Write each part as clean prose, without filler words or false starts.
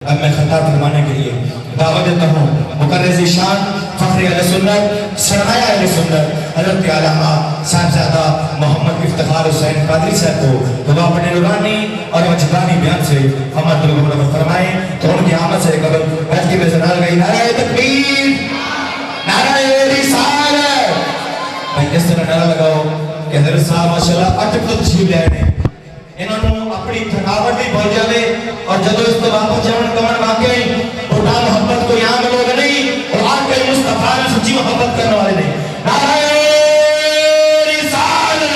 اب میں خطاب فرمانے کے لیے دعوت دیتا ہوں مقرر شان فخر اہل سنت سرمایہ اہل سنت حضرت علامہ صاحبزادہ محمد افتخار حسین قادری صاحب کو تو وہ اپنے نورانی اور وجدانی بیان سے ہمارے دلوں کو فرمائیں تو ان کی آمد سے قبل بیت کی بے زنال گئی نعرہ تکبیر نعرہ رسالت بھائی اس طرح نعرہ لگاؤ کہ حضرت صاحب ماشاءاللہ اٹک تو تشریف لے آنے انہوں نے اپنی تھکاوٹ بھی بھول جاوے اور جدو اس تو واپس جاؤں کون واقعی بڑا محبت کو یہاں میں لوگ نہیں اور آج کئی مصطفیٰ نے سچی محبت کرنے والے نہیں نعرہ رسالت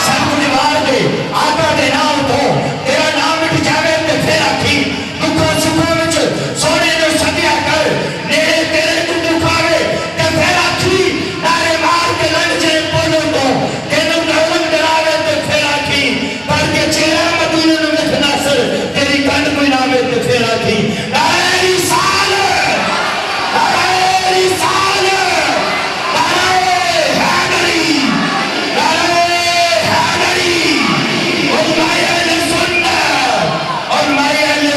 سب کو دیوار دے آقا دے نام تو تیرا نام مٹ جاوے تے پھر آکھی دکھا شکا وچ سونے جو سدیا کر نیڑے تیرے تو دکھاوے تے پھر آکھی نعرے مار کے لنگ جے بولو تو تینوں نعلم دراوے تے پھر آکھی پر کے چہرہ مدینہ میں ناصر تیری کن کوئی نامے تے پھر آکھی نعرہ رسالت نعرہ رسالت نعرہ حیدری نعرہ حیدری علماء اہل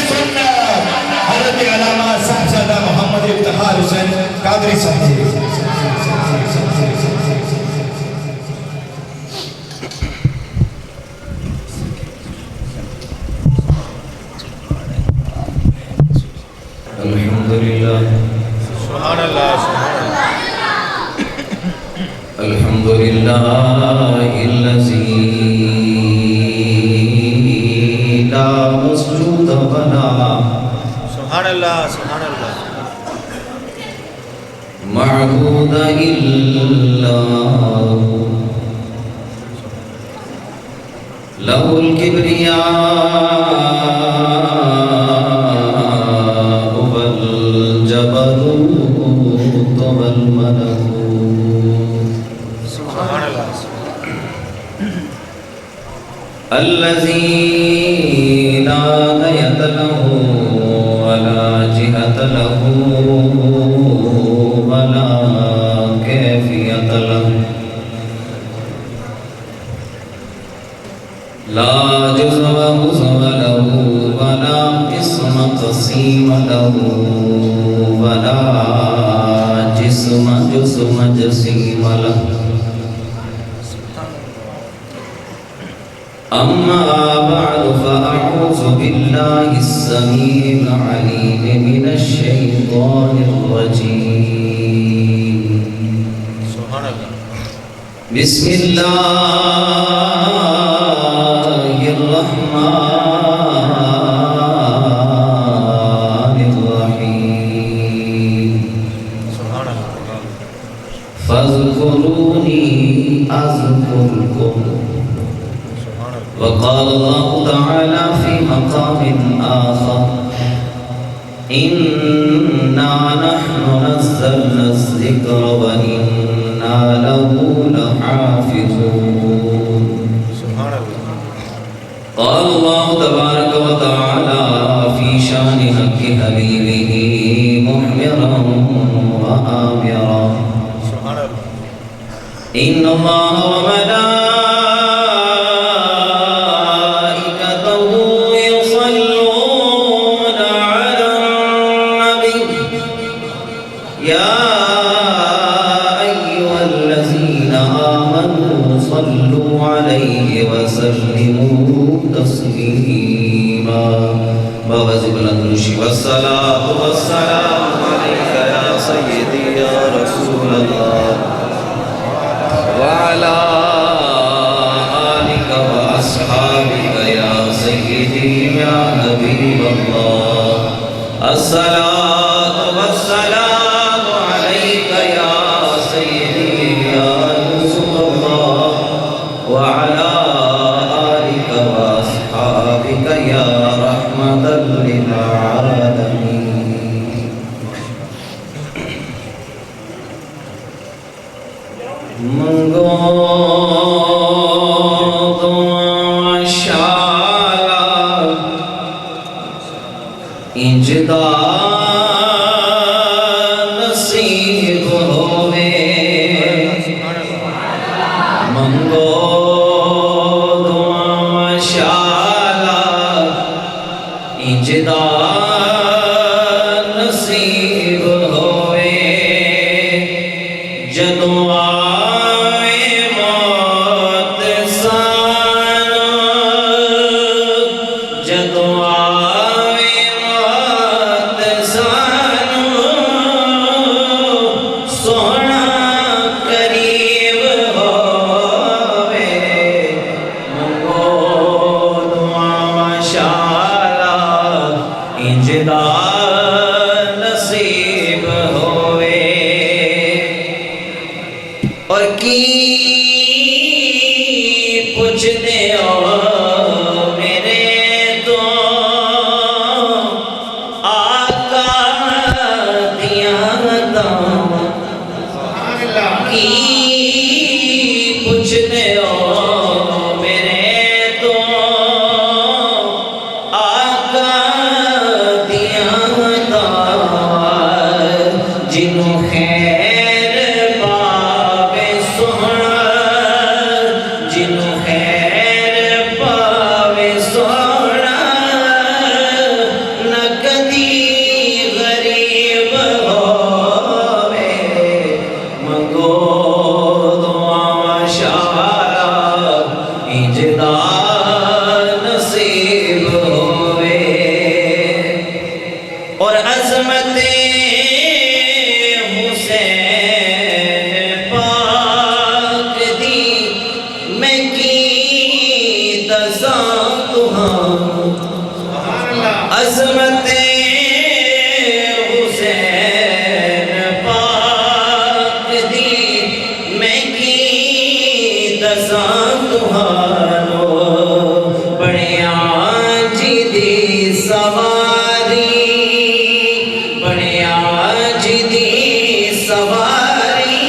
سنت حضرت علامہ صاحبزادہ محمد افتخار حسین قادری صاحب الحمدللہ سبحان اللہ سبحان اللہ الحمدللہ الذی لا مسجود ولا سبحان اللہ سبحان اللہ معبود الا له الكبرياء والجبروت والملكوت سبحان اللہ الذي لا غاية له ولا جهة له ولا كيفية له لا جزء وهزء له ولا قسم قسيم له ولا جسم جسيم له أما بعد فأعوذ بالله السميع العليم من الشيطان الرجيم سبحان اللہ بسم الله الرحمن الرحيم سبحان اللہ فاذكروني أذكركم سبحان اللہ وقال الله تعالى في مقام آخر إنا نحن نزلنا الذكر وإنا له لحافظون سبحان اللہ قال الله تبارك وتعالى في شان حق حبيبه محمرا وآمرا سبحان اللہ إن الله وملائكته يصلون على النبي يا أيها الذين آمنوا صلوا عليه وسلموا تسليما بغزب الأندلشي والصلاة والسلام عليك يا سيدي يا رسول الله وعلى آلك وأصحابك يا سيدي يا حبيب الله الصلاة والسلام عليك يا سيدي يا رسول الله وعلى آلك وأصحابك يا رحمة للعالمين منگو دعا شالا انجدا نصیب ہوئے منگو دعا شالا انجدا انجدا نصیب ہوئے اور کی پوچھ دے میرے تو آقا دیا کی پوچھ دے میرے تو آقا دیا جنوں خیر پاوے سونا جنوں خیر پاوے سونا نہ کدی غریب ہووے منگو دعا شارا انجدا نصیب ہوئے اور عظمت حسین پاک دی میں کی دساں تہاں عظمت حسین پاک دی میں کی دساں تہانو بڑیاں جی دی سواری بڑیاں جی دی سواری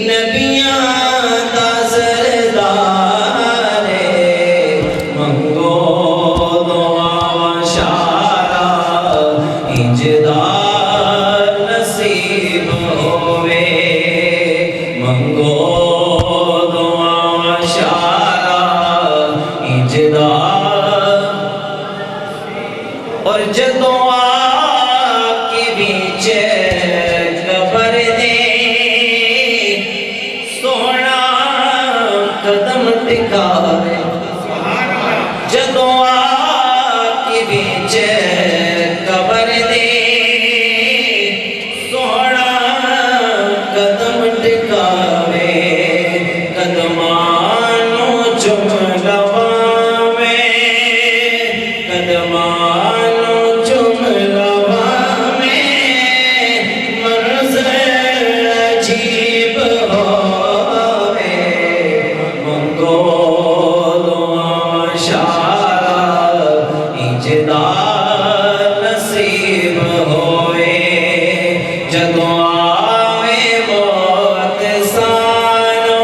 نبیاں دا سردار منگو دعا شارا انجدا نصیب ہوئے منگو دعا شارا انجدا اور جدوں کے بیچ قبر دے سونا قدم ٹکاوے جدوں کے بیچ قبر دے سونا قدم ٹکاوے قدمانوں چم لواوے قدمانوں چم لواوے منظر عجیب ہووے منگو دعا شارا انجدا نصیب ہوئے جدوں آوے موت سانو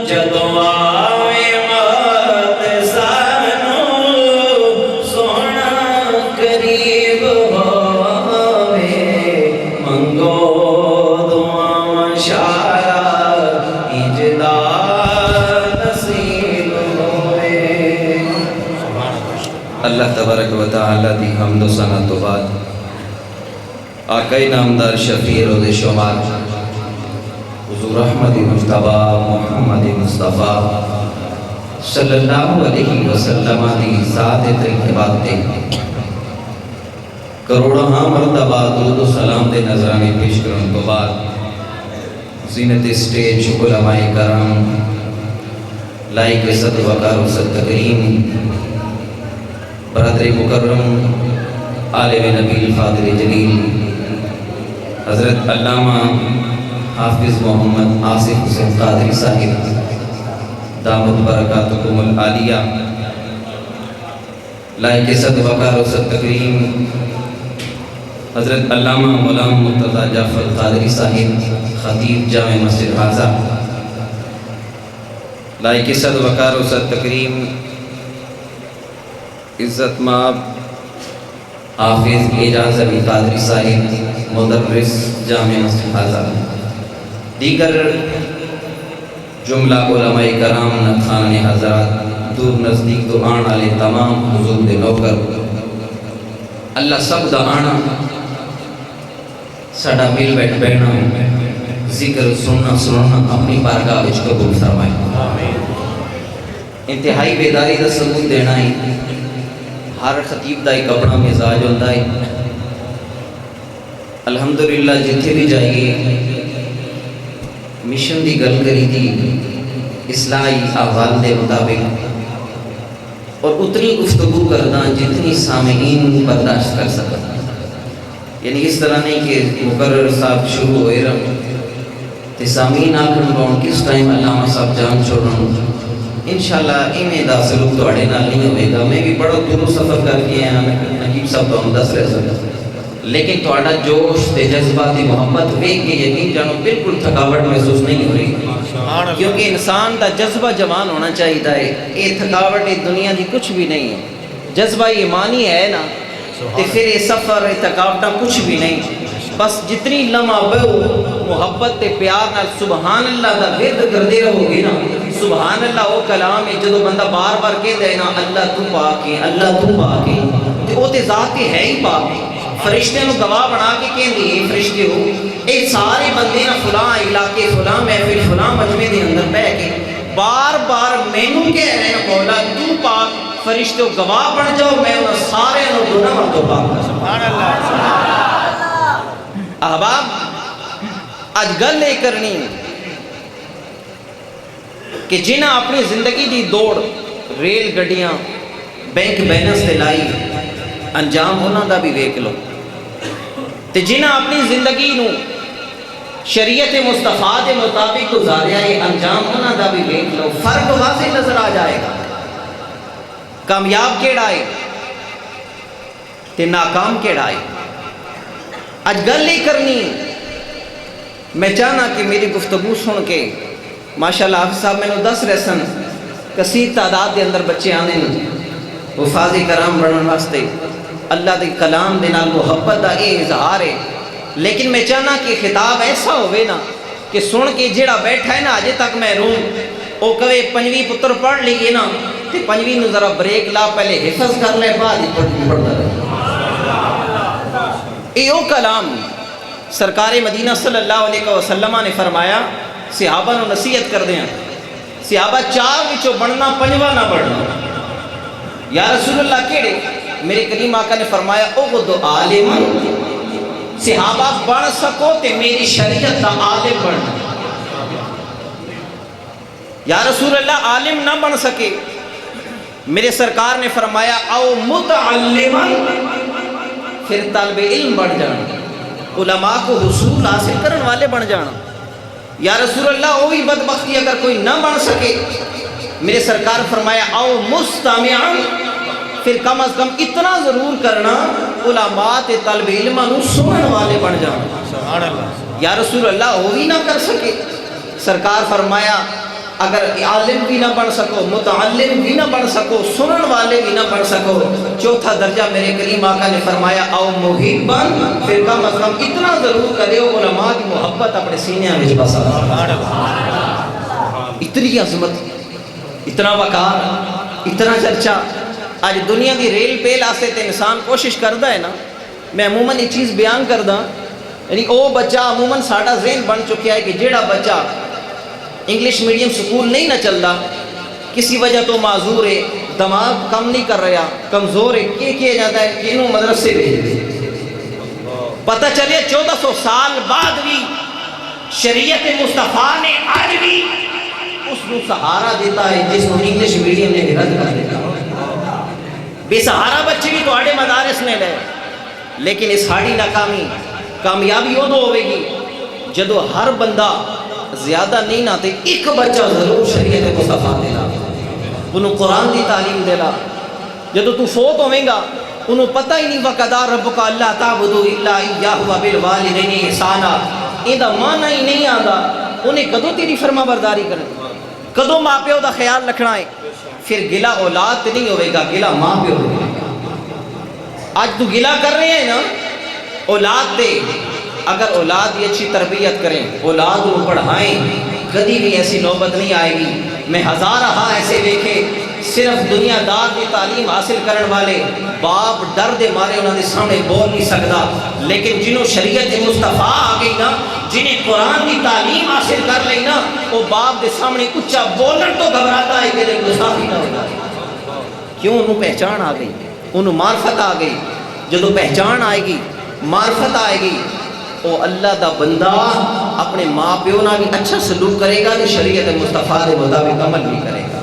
جدوں آوے موت سانو سونا قریب ہووے منگو دعا شارا انجدا نصیب ہوئے اللہ تبارک و تعالی دی حمد و ثنا تو بعد آقای نامدار شفیع روز شمار حضور احمد مجتبی محمد مصطفیٰ صلی اللہ علیہ وسلم دی ذات طیبات تے کروڑاں مرتبہ درود و سلام دے نظرانے پیش کرن تو بعد زینت اسٹیج علماء کرام لائق عزت وقار و صد تکریم برادر مکرم عالم نبی الفاضل جلیل حضرت علامہ حافظ محمد آصف حسین قادری صاحب دامت برکاتکم العالیہ لائق عزت وقار و صد تکریم حضرت علامہ مولانا مرتضی جعفر قادری صاحب خطیب جامع مسجد حاضر لائق عزت وقار و صد تکریم عزت مآب حافظ اعجاز علی قادری صاحب مدرس جامع مسجد حاضر دیگر جملہ علماء کرام نتخان حضرات دور نزدیک دو آن والے تمام حضور دے نوکر اللہ سب دا آنا ساڈا مل بیٹھ بیٹھنا ذکر سننا اپنی بارگاہ وچ قبول فرمائے انتہائی بیداری دا ثبوت دینا ہی ہر خطیب دا ایک اپنا مزاج ہوتا ہے الحمدللہ جتھے بھی جائیے مشن دی گل کری تھی اصلاحی احوال دے مطابق اور اتنی گفتگو کرنا جتنی سامعین برداشت کر سکتا. یعنی اس طرح نہیں کہ مقرر صاحب شروع ہوئے رہا تے سامعین آکھن باؤں کس ٹائم علامہ صاحب جان چھوڑن. انشاءاللہ ایمیں دا سلوک توڑے نال نہیں ہوئے گا. میں بھی بڑا دوروں سفر کر کے آیا نقیب صاحب تو ہم دس رہ سکتا، لیکن توڑا جوش تے جذبہ تے محبت ویک کے یقین جانو بالکل تھکاوٹ محسوس نہیں ہو رہی، کیونکہ انسان دا جذبہ جوان ہونا چاہیے ہے. یہ تھکاوٹ دنیا دی کچھ بھی نہیں ہے. جذبہ ایمانی ہے نا تے پھر یہ سفر یہ تھکاوٹاں کچھ بھی نہیں. بس جتنی لمحہ بہو محبت تے پیار نال سبحان اللہ دا ورد کردے رہو گے نا. سبحان اللہ وہ کلام ہے جدو بندہ بار بار کہہ دے نا اللہ تو پاک ہے، اللہ تو پاک ہے، تے وہ تے ذات ہے ہی پاک ہے. فرشتے نو گواہ بنا کے کہندے اے فرشتے ہو اے سارے بندے نا فلاں علاقے فلاں محفل فلاں مجمع دے اندر بیٹھ کے بار بار مینوں کہہ رہے ہیں مولا تو پاک. فرشتے گواہ بن جاؤ میں ان سارے نو گناہ مت تو پاک. سبحان اللہ. احباب اج گل یہ کرنی کہ جنہاں اپنی زندگی دی دوڑ ریل گڈیاں بینک بیلنس تے لائی انجام انہاں دا بھی ویکھ لو، تے جنہاں اپنی زندگی نو شریعت مصطفیٰ دے مطابق گزاریا ہے انجام انہاں دا بھی ویکھ لو. فرق واضح نظر آ جائے گا. کامیاب کیڑا ہے تے ناکام کیڑا ہے. اج گل نہیں کرنی. میں چاہنا کہ میری گفتگو سن کے ماشاءاللہ حافظ صاحب میں نے دس رہے سن کثیر تعداد دے اندر بچے آنے حفاظ کرام بنن واسطے اللہ دے کلام دے نال محبت دا اے اظہار ہے. لیکن میں چاہنا کہ خطاب ایسا ہوئے نا کہ سن کے جیڑا بیٹھا ہے نا اجے تک محروم او کہے پنجویں پتر پڑھ لیے نا تے پنجویں نو ذرا بریک لا پہلے حفظ کر لے بعد پڑھتا رہے. ایو کلام سرکار مدینہ صلی اللہ علیہ وسلم نے فرمایا صحابہ نو نصیحت کر دیں صحابہ چار وچوں بننا پنجواں نہ بڑھنا. یا رسول اللہ کیڑے؟ میرے کریم آقا نے فرمایا اغد عالم صحابہ بڑھ سکو تے میری شریعت دا عالم بڑھنا. یا رسول اللہ عالم نہ بن سکے میرے سرکار نے فرمایا او متعلما پھر طالب علم بن جانا، علماء کو حصول حاصل کرن والے بن جانا. یا رسول اللہ وہ بھی بدبختی اگر کوئی نہ بن سکے میرے سرکار فرمایا او مستمعا پھر کم از کم اتنا ضرور کرنا علماء تے طالب علماء نو سنن والے بن جانا. سبحان اللہ. یا رسول اللہ وہ بھی نہ کر سکے سرکار فرمایا اگر عالم بھی نہ بن سکو متعلم بھی نہ بن سکو سنن والے بھی نہ بن سکو چوتھا درجہ میرے کریم آقا نے فرمایا او محبن پھر کم از کم اتنا ضرور کرے ہو علماء کی محبت اپنے سینے میں بسا. اتنی عظمت اتنا وقار اتنا چرچا آج دنیا دی ریل پیل آستے تے انسان کوشش کردا ہے نا. میں عموماً یہ چیز بیان کردا یعنی او بچہ عموماً ساڑا ذہن بن چکیا ہے کہ جیڑا بچہ انگلش میڈیم سکول نہیں نہ چلتا کسی وجہ تو معذور ہے دماغ کم نہیں کر رہا کمزور ہے کیا جاتا ہے کہ انہوں مدرسے بھیج دے. پتہ چلے 1400 سال بعد بھی شریعت مصطفیٰ نے آج بھی اس کو سہارا دیتا ہے جس کو انگلش میڈیم نے رد کر دیتا. بے سہارا بچے بھی تو آڑے مدارس نے لے لیکن اس ہاڑی ناکامی کامیابی ہو تو ہوئے گی جدو ہر بندہ زیادہ نہیں نہ تے ایک بچہ ضرور شریعت مصطفیٰ دینا انہوں قرآن دی تعلیم دینا. جدو تو فوت ہوئیں گا انہوں پتہ ہی نہیں وَقَضَىٰ رَبُّكَ أَلَّا تَعْبُدُوا إِلَّا إِيَّاهُ وَبِالْوَالِدَيْنِ إِحْسَانًا. یہ دا معنی ہی نہیں آندا انہیں کدو تیری فرما برداری کرنا کدو ماں پیو دا خیال رکھنا ہے. پھر گلہ اولاد تے نہیں ہوئے گا گلہ ماں پیو ہوئے گا. آج تو گلہ کر رہے ہیں نا اولاد تے اگر اولاد یہ اچھی تربیت کریں اولاد کو پڑھائیں کبھی بھی ایسی نوبت نہیں آئے گی. میں ہزارہ ایسے دیکھے صرف دنیا دار کی تعلیم حاصل کرنے والے باپ ڈر دے مارے انہوں نے سامنے بول نہیں سکتا لیکن جنہوں شریعت مصطفیٰ آ گئی نا جنہیں قرآن کی تعلیم حاصل کر لی نا وہ باپ دے سامنے اچھا بولن تو گھبراتا ہے کہ دے گستاخی نہ ہوگا. کیوں انہوں پہچان آ گئی انہوں معرفت آ گئی. جدو پہچان آئے گی معرفت آئے گی او اللہ دا بندہ اپنے ماں پیو نہ بھی اچھا سلوک کرے گا تو شریعت مصطفیٰ دے مطابق عمل بھی کرے گا.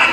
8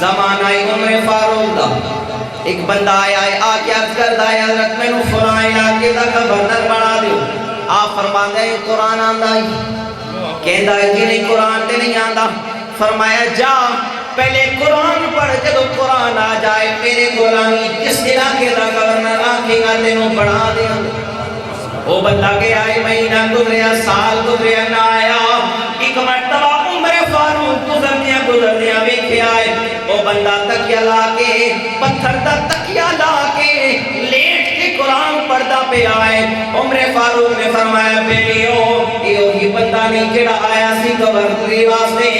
زمانہ عمر فاروق دا ایک بندہ آیا ہے آ کے عرض کردا ہے حضرت میں نو فلاں علاقے دا گورنر بنا دیو. آپ فرماندے ہیں قرآن آندا ہے کہندا ہے کہ نہیں قرآن تے نہیں آندا. فرمایا جا پہلے قرآن پڑھ جدو قرآن آ جائے میرے غلامی جس علاقے دا گورنر آکھے گا تینوں پڑھا دیا. وہ بندہ گیا ہے مہینہ گزریا سال گزریا نہ آیا. ایک مرتبہ عمر فاروق گزردیاں ویکھے آئے. وہ بندہ تکیہ لا کے پتھر دا تکیہ لا کے لیٹ کے قرآن پڑھدا پہ آئے. عمر فاروق نے فرمایا بیلیو یہ وہی بندہ نہیں جڑا آیا سی گورنری واسطے.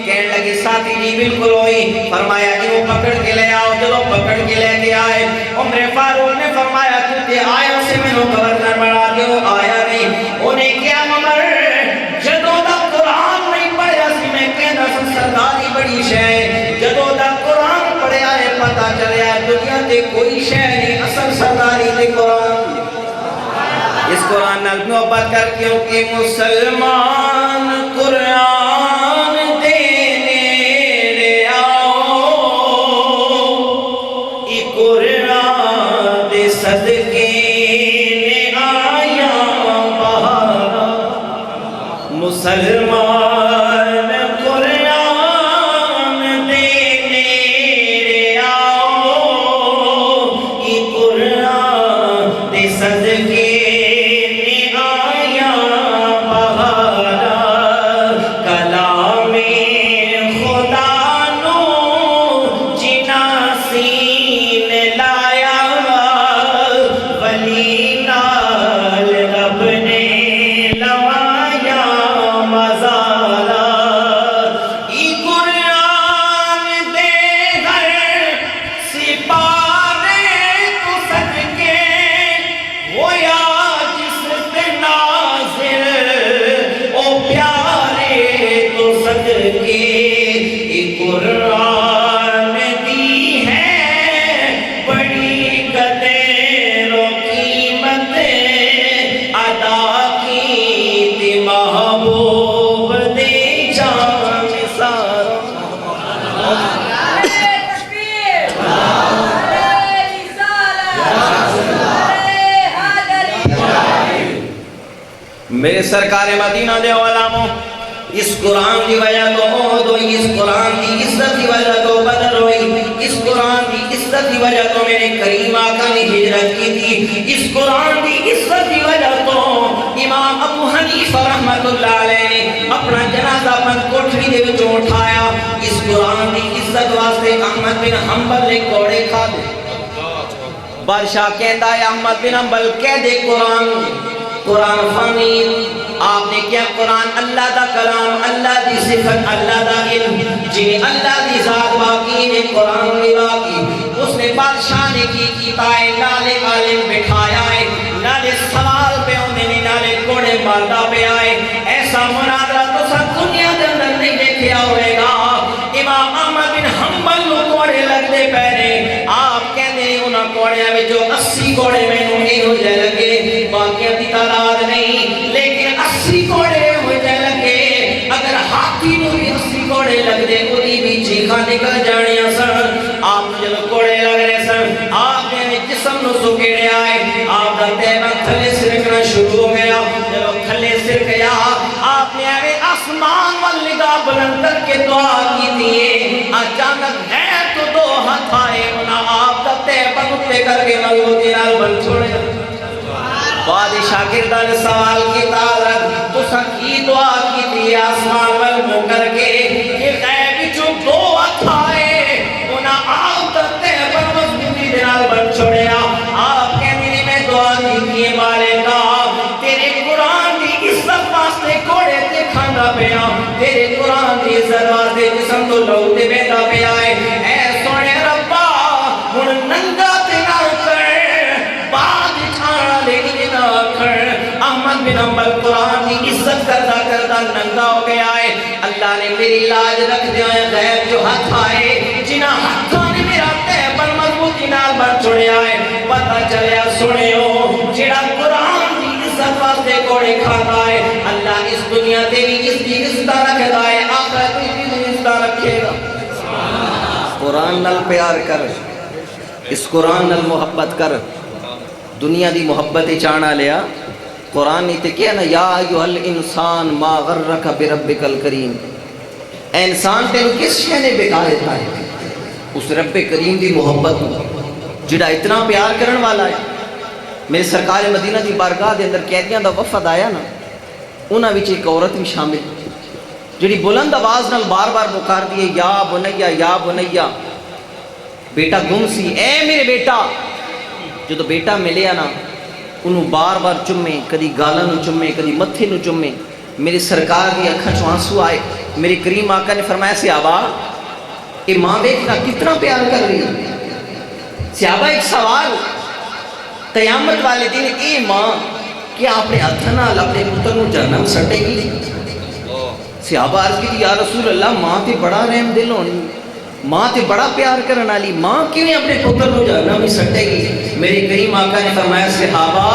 کہنے لگے ساتھی جی بالکل ہوئی. فرمایا انہوں پکڑ کے لے آؤ. جلو پکڑ کے لے کے آئے. عمر فاروق نے فرمایا تو تے آیا سے میں نو گورنر بنا دیو. آیا نہیں. انہیں کیا عمر جدو دا قرآن نہیں پڑھیا سی میں کہنا سرداری بڑی شے. جدو دا قرآن پڑھیا ہے پتہ چلیا دنیا تے کوئی شے نہیں اصل سرداری تے قرآن. اس قرآن نال محبت کر کیونکہ مسلمان قرآن دینے لے آؤ. ای قرآن دے صدقے نے آیا بہارا. مسلمان قرآن دینے لے آؤ. ای قرآن دے صدقے میرے سرکار مدینہ دے علماء اس قرآن کی وجہ تو عہد ہوئی. اس قرآن کی عزت کی وجہ تو بدر ہوئی. اس قرآن کی عزت کی وجہ تو میرے کریم آقا نے ہجرت کی تھی. اس قرآن کی عزت کی وجہ تو امام ابو حنیفہ رحمت اللہ علیہ نے اپنا جنازہ بند کوٹھری دے وچوں اٹھایا. اس قرآن کی عزت واسطے احمد بن حنبل نے کوڑے کھا دے. بادشاہ کہندا ہے احمد بن حنبل کہہ دے قرآن فانی. آپ نے کیا قرآن اللہ دا کلام اللہ دی صفت اللہ دا علم جنہیں اللہ دی ذات باقی ہے قرآن بھی باقی. اس نے بادشاہ نے کی کیتا ہے نالے عالم بٹھایا ہے نالے سوال پہ ہونے نے نالے کوڑے ماردا پہ آئے. ایسا مناظرہ تو سب دنیا دے اندر نہیں دیکھیا ہوئے گا. امام احمد بن حنبل نو کوڑے لگ دے پہنے. آپ کہنے انہاں کوڑیاں میں جو 80 کوڑے میں انہیں ہو جائے لگے باقیہ دی تعداد نہیں لیکن 80 کوڑے ہو جائے لگے. اگر ہاتھی نو بھی 80 کوڑے لگ دے انہی بھی چیخاں نکل جانیاں سن. آپ جب کوڑے لگ رہے سن آپ نے جسم نو سکیڑے آئے. آپ دا تیبہ تھلے سرکنا شروع ہو گیا. جب تھلے سر گیا آپ نے آسمان والنگاہ بلند کر کے دعا کی دیئے. اچانک ہے تو دو ہاتھ آئے انہاں آپ دا تیبہ نکلے کر کے مضبوطی نال بن چھوڑے. بادشاہ شاگردہ نے سوال کی حضرت تو سکی دعا کی دی آسمان والمو کر کے کہ غیب جو دو ہاتھ آئے انہاں آپ دا تیبہ مضبوطی نال بن چھوڑیا. آپ کہنے نے میں دعا کی مالکہ تیرے قرآن دی عزت واسطے کوڑے تے کھانا پیا تیرے قرآن دی عزت واسطے جسم تو لو تے بیٹا پیا ہے. اے سونے ربا ہن ننگا تے نہ کر بعد چھاڑا لیکن نہ کر. احمد بن حنبل قرآن دی عزت کرتا ننگا ہو گیا ہے. اللہ نے میری لاج رکھ دیا ہے. غیب جو ہاتھ آئے جنہاں ہاتھوں نے میرا تیبر مضبوطی نال بن چھوڑیا ہے. پتہ چلیا سنے ہو جڑا قرآن دی عزت واسطے کوڑے کھاتا ہے اللہ اس دنیا تے بھی اس دی عزت رکھتا ہے آخرت بھی عزت رکھے گا. قرآن نال پیار کر، اس قرآن نال محبت کر، دنیا دی محبت چاہنا لیا قرآن نے تے کیا نا یا ایھا الانسان ما غرک بربک الکریم، اے انسان تینوں کس شے نے بکا دیتا ہے؟ اس رب کریم دی محبت جڑا اتنا پیار کرن والا ہے۔ میرے سرکار مدینہ دی بارگاہ دے اندر قیدیاں دا وفد آیا نا، انہاں وچ ایک عورت بھی شامل جڑی بلند آواز نال بار بار پکار دیے یا بنیا یا بنیا، بیٹا گم سی، اے میرے بیٹا۔ جدو بیٹا ملیا نا انہوں بار بار چمے، کدی گالاں نو چمے، کدی متھے نو چمے۔ میری سرکار دی اکھاں چوں آنسو آئے۔ میرے کریم آقا نے فرمایا صحابہ اے ماں دیکھنا کتنا پیار کر رہی ہے۔ صحابہ ایک سوال، قیامت والے دن اے ماں کیا اپنے ہتھ نال اپنے پتر نو جہنم سٹے گی؟ صحابہ عرض کی یا رسول اللہ ماں تے بڑا رحم دل ہونی، ماں تے بڑا پیار کرنے والی، ماں کیوں اپنے پتر نو جہنم سٹے گی؟ میرے کریم آقا نے فرمایا صحابہ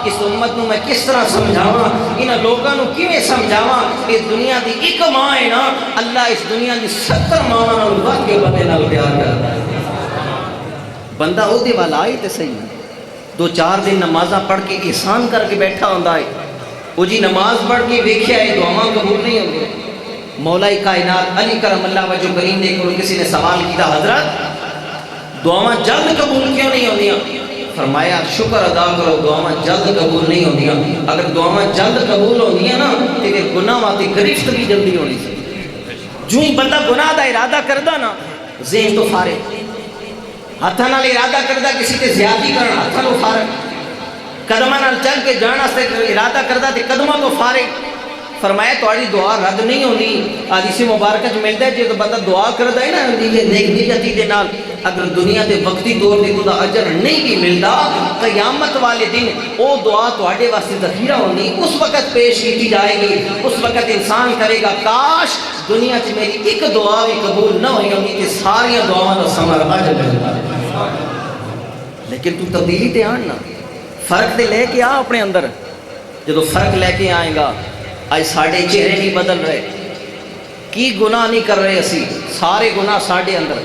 اس امت نو میں کس طرح سمجھاواں، انہاں لوگاں نو کیویں سمجھاواں کہ دنیا دی ایک ماں ہے نا، اللہ اس دنیا دی 70 ماواں نال ود کے بندے نال پیار کردا ہے۔ بندہ او دے والا آئے تے صحیح، 2-4 دن نمازاں پڑھ کے احسان کر کے بیٹھا ہوندا ہے، وہ جی نماز پڑھ کے ویکھیا ہے دعاواں قبول نہیں ہوندی۔ مولا کائنات علی کرم اللہ وجہ کریم نے کسی نے سوال کیا حضرت دعاواں جلد قبول کیوں نہیں ہوندیاں؟ فرمایا شکر ادا کرو دعاواں جلد قبول نہیں ہوندیاں، اگر دعاواں جلد قبول ہوندیاں نا تے پھر گناہاں تے گرفت بھی جلدی ہونی سی۔ جو ہی بندہ گناہ دا ارادہ کردا نا ذہن تو فارغ، ہاتھاں نال ارادہ کردا کسی تے زیادتی کرن ہاتھاں تو فارغ، قدماں نال چل کے جان واسطے ارادہ کردا تے قدماں تو فارغ۔ فرمایا تہاڈی دعا رد نہیں ہوندی۔ حدیث مبارکہ چ ملدا ہے جے بندہ دعا کردا ہے نا نیک نیتی دے نال، اگر دنیا دے وقتی طور تے کوئی اجر نہیں بھی ملدا، قیامت والے دن او دعا تہاڈے واسطے ذخیرہ ہونی، اس وقت پیش کی جائے گی۔ اس وقت انسان کرے گا کاش دنیا چ میری ایک دعا بھی قبول نہ ہوئی ہوندی تے ساری دعاواں دا ثمر اج ملدا۔ لیکن تو تبدیلی تے آن نا، فرق تے لے کے آ اپنے اندر۔ جدو فرق لے کے آئے گا، آج ساڑھے چہرے نہیں بدل رہے، کی گناہ نہیں کر رہے اسی، سارے گناہ ساڑھے اندر۔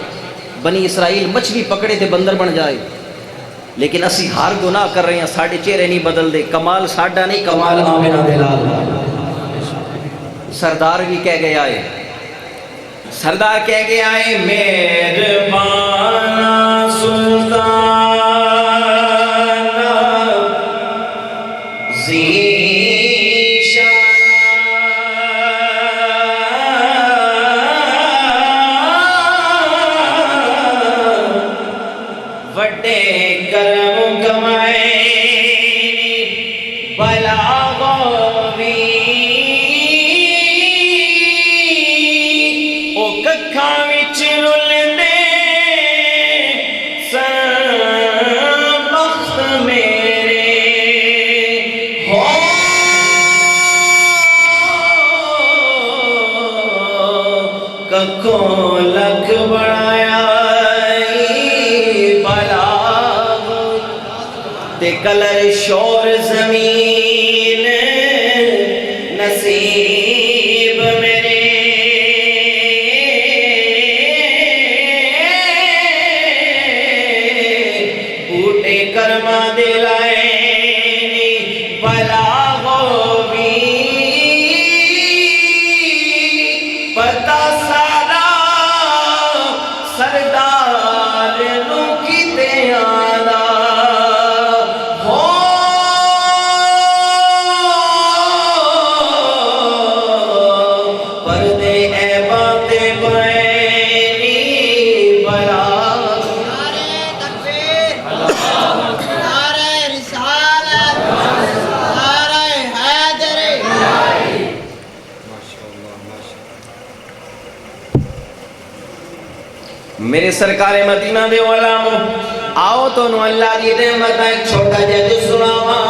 بنی اسرائیل مچھلی پکڑے تے بندر بن جائے، لیکن اسی ہر گناہ کر رہے ہیں، ساڑھے چہرے نہیں بدل دے۔ کمال ساڑھا نہیں، کمال آمنہ دلال۔ سردار بھی کہہ گیا ہے، سردار کہہ گیا ہے مہربان سلطان لکھ بڑھایا بلا تے کلر شور زمین نصیب میرے بوٹے کرما دلائے بلا ہوگی پتا سردار نو کیتے آنا ہو پردے اے باتیں بینی بلا۔ نعرہ تکبیر، نعرہ رسالت، نعرہ حیدری۔ میرے سرکار مدینہ دے علماء آؤ تو نو اللہ دی رحمت ایک چھوٹا جج سناواں۔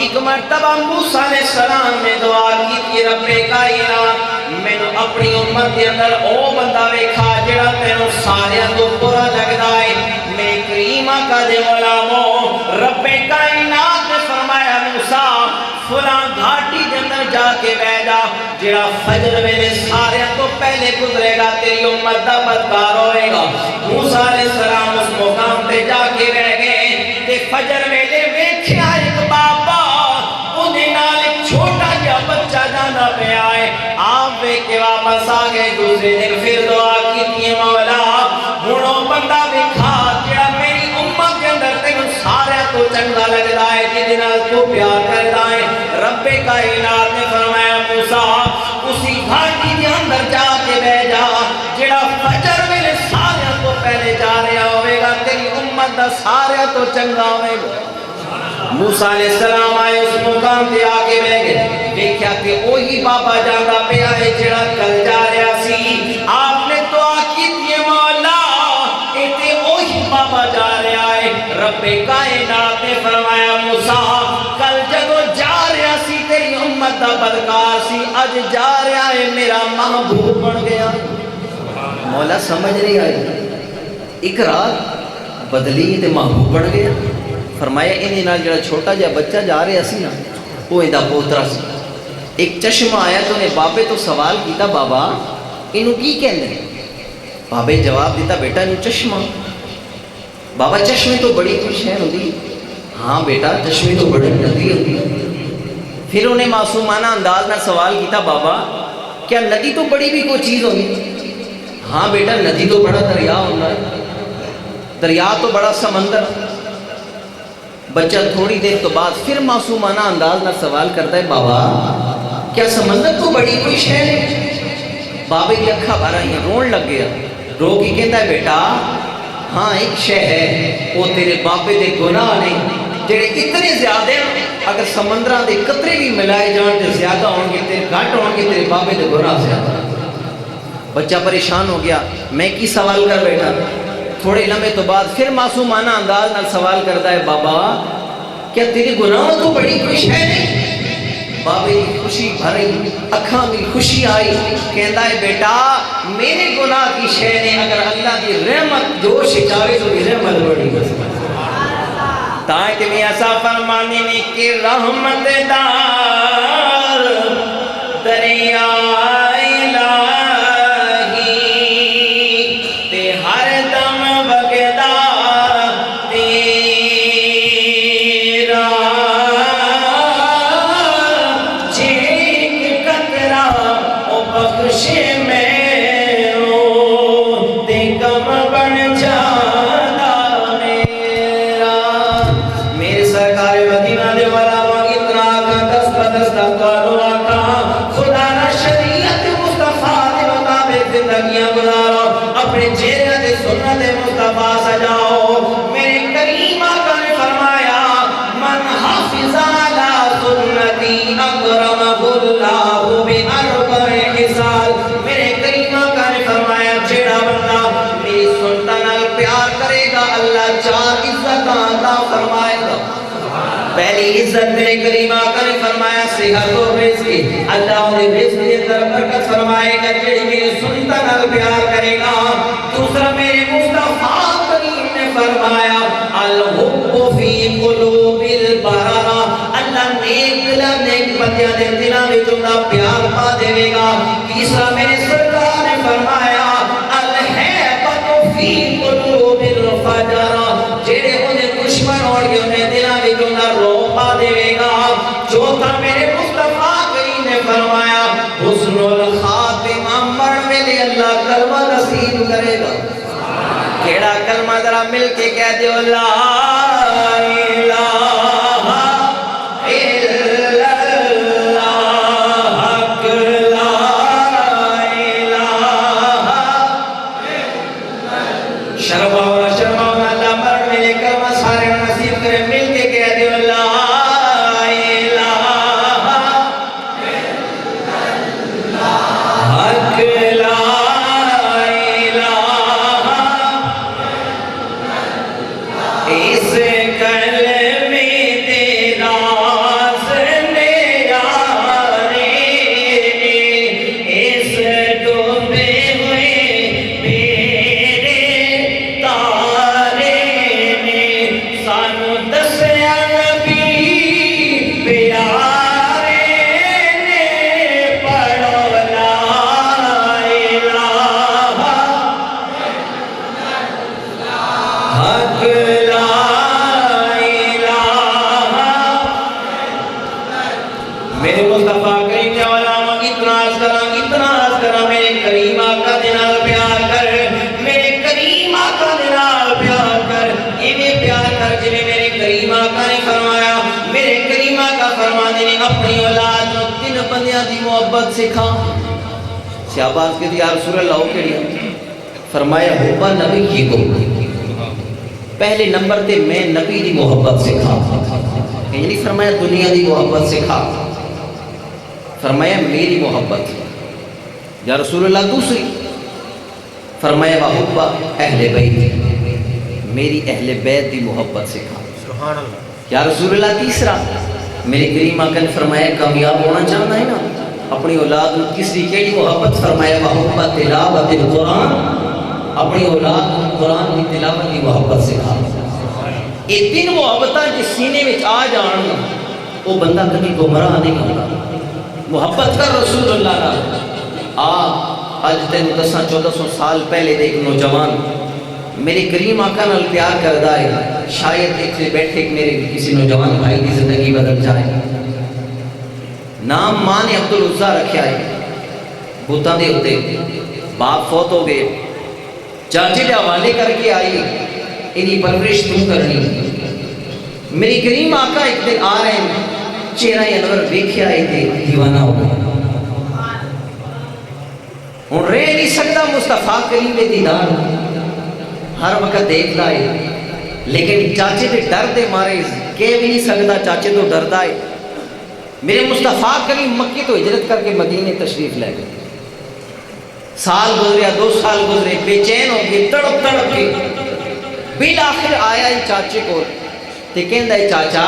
ایک مرتبہ موسیٰ علیہ السلام نے دعا کی کہ رب کائنات میں نے اپنی امت کے اندر او بندہ ویکھا جڑا تینوں سارے تو برا لگدا ہے۔ میرے کریم آقا دے علماء رب کائنات نے فرمایا موسیٰ فلاں گھاٹی دے اندر اندر جا کے بہ جا، جڑا فجر ویلے سارے تو پہلے گزرے گا تیری امت دا بدکار ہوئے گا۔ موسیٰ علیہ السلام اس مقام تے جا کے بہ گئے تے فجر ویلے ویکھیا ایک بابا اودے نال ایک چھوٹا جہا بچہ جانا پہ آئے، آپ ویکھ کے واپس آ گئے۔ دوسرے دن پھر دعا کیتی مولا ہن او بندہ ویکھا جڑا میری امت کے اندر تینوں سارے تو چنگا لگدا ہے، جہدے نال تو پیار کردا ہے۔ رب کائنات نے فرمایا موسیٰ اسی گھاٹی کے اندر جا کے بہ جا، جڑا فجر ویلے سارے تو پہلے جا رہا ہوئے گا، تیری امت دا سارے تو چنگا ہوئے گا۔ موسیٰ علیہ السلام آئے اس مقام تے آگے بہ گئے، دیکھیا کہ وہی بابا جانا پیا ہے جڑا کل جا رہا سی۔ آپ نے دعا کیتی مولا اے تے وہی بابا جا رہا ہے۔ رب کائنات نے فرمایا موسیٰ کل جدو جا رہا سی تیری امت دا بدکار سی، اج جا رہا ہے میرا محبوب بن گیا۔ مولا سمجھ نہیں آئی، ایک رات بدلی تے محبوب بن گیا۔ فرمایا انہیں نال جڑا چھوٹا جا بچہ جا رہا سی نا وہ اندا پوترا سی۔ ایک چشمہ آیا تو نے بابے تو سوال کیتا بابا انہوں کی کہنے؟ بابے جواب دیتا بیٹا انہوں چشمہ۔ بابا چشمے تو بڑی کوئی شہر ہوتی؟ ہاں بیٹا چشمے تو بڑی ندی ہوتی۔ پھر انہیں معصومانہ انداز نہ سوال کیتا بابا کیا ندی تو بڑی بھی کوئی چیز ہوتی؟ ہاں بیٹا ندی تو بڑا دریا ہوتا ہے، دریا تو بڑا سمندر۔ بچہ تھوڑی دیر تو بعد پھر معصومانہ انداز نہ سوال کرتا ہے بابا کیا سمندر تو بڑی کوئی شہر ہے؟ بابے کی اکھا بھر آئی رون لگ گیا، رو کے کہتا ہے بیٹا ہاں ایک شہر ہے، وہ تیرے باپے دے گناہ نے جڑے اتنے زیادہ ہیں اگر سمندران دے قطرے بھی ملائے جان تے زیادہ ہوں گے تیرے گھٹ ہوں گے تیرے باپے دے گناہ زیادہ۔ بچہ پریشان ہو گیا میں کی سوال کر بیٹھا؟ تھوڑے لمحے تو بعد پھر معصومانہ انداز نال سوال کرتا ہے بابا کیا تیرے گناہ تو بڑی کوئی شے نہیں؟ بابے کی خوشی بھری اکھاں میں خوشی آئی، کہندا ہے بیٹا میرے گناہ کی شے نے اگر اللہ کی رحمت جوش چاہے تو رحمت بڑی تاکہ میں ایسا فرمانے نے کہ رحمت دار دریا پہلی عزت میرے کریم آقا نے فرمایا صحت و رزق، اللہ انہیں رزق کے اندر برکت فرمائے گا جڑی میری سنتا نال پیار کرے گا۔ دوسرا میرے مصطفیٰ کریم نے فرمایا الحب فی قلوب البررہ، اللہ نیک دلا نیک بندیاں دے دلاں وچ انہاں پیار پا دے گا۔ تیسرا میرے سرکار نے فرمایا الحیبۃ فی قلوب الفجرہ، جڑے انہیں دشمن ہوڑ گے انہیں دلاں وچ انہاں رو پا دے گا۔ چوتھا میرے مصطفیٰ کریم نے فرمایا حسن الخاتمہ، مرن ویلے اللہ کلمہ نصیب کرے گا۔ کیڑا کلمہ ذرا مل کے کہہ دیو لا الہ الا اللہ، حق لا الہ شرماؤ شرماؤ اللہ مرن ویلے کلمہ سارے نصیب کرے، مل کے کہہ دیو لا اس کریم آقا نے فرمایا میرے کریم آقا فرمانے نے اپنی اولاد کو 3 بندیاں دی محبت سکھا صحابہ کے یا رسول اللہ ہو کیڑی فرمایا حب نبی کو پہلے نمبر تے میں نبی دی محبت سکھا یعنی فرمایا دنیا دی محبت سکھا فرمایا میری محبت یا رسول اللہ دوسری فرمایا وحب اہل بیت میری اہل بیت دی محبت سکھا سبحان اللہ یا رسول اللہ تیسرا میرے کریم آقا نے فرمایا کامیاب ہونا چاہنا ہے نا اپنی اولاد کس دی کیڑی محبت فرمایا وحب تلاوت القرآن اپنی اولاد قرآن کی تلاوت کی محبت سکھا یہ 3 محبتاں جس سینے میں آ جان وہ بندہ کبھی گمراہ نہیں ہوتا محبت کر رسول اللہ کا آج تین 1000-1400 سال پہلے ایک نوجوان میرے کریم آقا نال پیار کردا ہے شاید ایک سے بیٹھے میرے کسی نوجوان بھائی کی زندگی بدل جائے نام ماں نے عبدالعزا رکھیا ہے بتاں دے اوتے باپ فوت ہو گئے چاچے دے حوالے کر کے آئی انہی پرورش تم کرنی میری کریم آقا ایک دن آ رہے ہیں چہرہ انور ویکھیا آئے تھے دیوانہ ہو گئے ہن رہ نہیں سکتا مصطفیٰ کریم دے دیدار ہر وقت دیکھتا ہے لیکن چاچے دے ڈر دے مارے کہہ بھی نہیں سکتا چاچے تو ڈردا ہے میرے مصطفیٰ کریم مکی تو ہجرت کر کے مدینے تشریف لے گئے سال گزریا 2 سال گزرے بے چین ہو گئے تڑپ تڑپ کے بالآخر آیا ہی چاچے کو تے کہندا ہے چاچا